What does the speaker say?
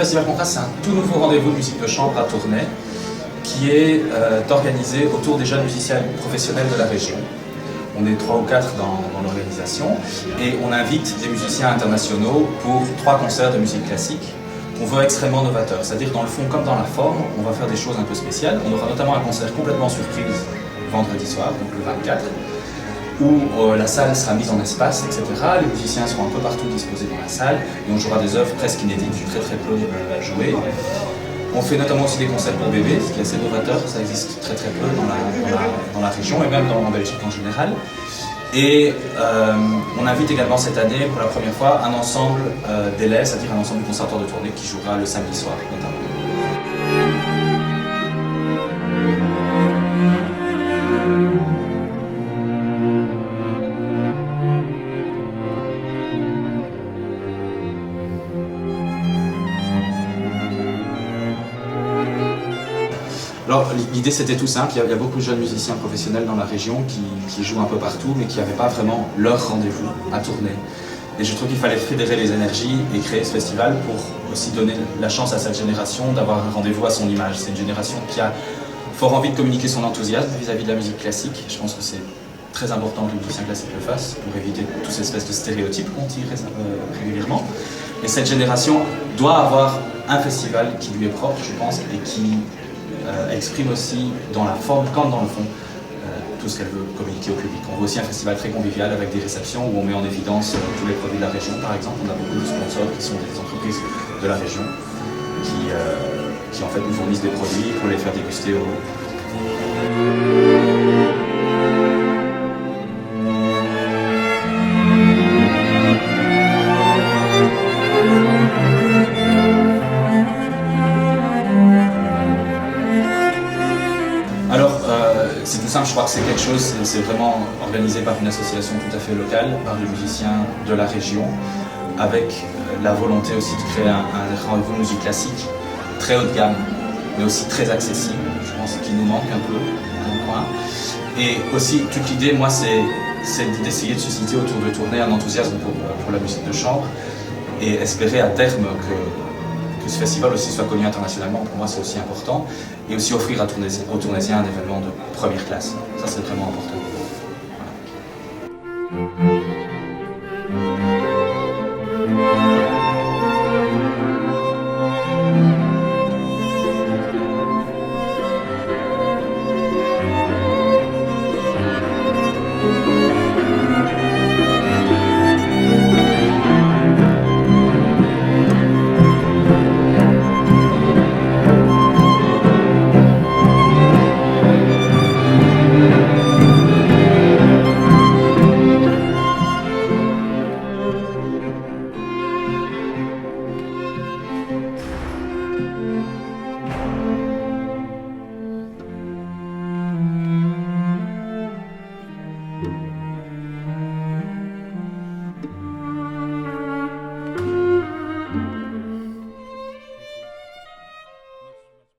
Festival Contraste, c'est un tout nouveau rendez-vous de musique de chambre à Tournai qui est organisé autour des jeunes musiciens professionnels de la région. On est 3 ou 4 dans l'organisation et on invite des musiciens internationaux pour 3 concerts de musique classique qu'on veut extrêmement novateurs. C'est-à-dire dans le fond comme dans la forme, on va faire des choses un peu spéciales. On aura notamment un concert complètement surprise vendredi soir, donc le 24, où la salle sera mise en espace, etc. Les musiciens seront un peu partout disposés dans la salle et on jouera des œuvres presque inédites, du très très peu jouées. On fait notamment aussi des concerts pour bébés, ce qui est assez novateur, ça existe très très peu dans la région et même en Belgique en général. Et on invite également cette année, pour la première fois, un ensemble d'élèves, c'est-à-dire un ensemble du conservatoire de Tournai qui jouera le samedi soir notamment. Alors l'idée c'était tout simple, il y a beaucoup de jeunes musiciens professionnels dans la région qui jouent un peu partout mais qui n'avaient pas vraiment leur rendez-vous à Tournai. Et je trouve qu'il fallait fédérer les énergies et créer ce festival pour aussi donner la chance à cette génération d'avoir un rendez-vous à son image. C'est une génération qui a fort envie de communiquer son enthousiasme vis-à-vis de la musique classique. Je pense que c'est très important que les musiciens classiques le fassent pour éviter toutes ces espèces de stéréotypes qu'on tire régulièrement. Et cette génération doit avoir un festival qui lui est propre, je pense, et qui exprime aussi dans la forme comme dans le fond tout ce qu'elle veut communiquer au public. On veut aussi un festival très convivial avec des réceptions où on met en évidence tous les produits de la région par exemple. On a beaucoup de sponsors qui sont des entreprises de la région qui en fait nous fournissent des produits pour les faire déguster aux... C'est tout simple, je crois que c'est quelque chose, c'est vraiment organisé par une association tout à fait locale, par des musiciens de la région, avec la volonté aussi de créer un rendez-vous musique classique très haut de gamme, mais aussi très accessible, je pense qu'il nous manque un peu dans le coin. Et aussi, toute l'idée, moi, c'est d'essayer de susciter autour de Tournai un enthousiasme pour la musique de chambre et espérer à terme que ce festival aussi soit connu internationalement, pour moi c'est aussi important, et aussi offrir aux Tournaisiens un événement de première classe. Ça c'est vraiment important. Voilà.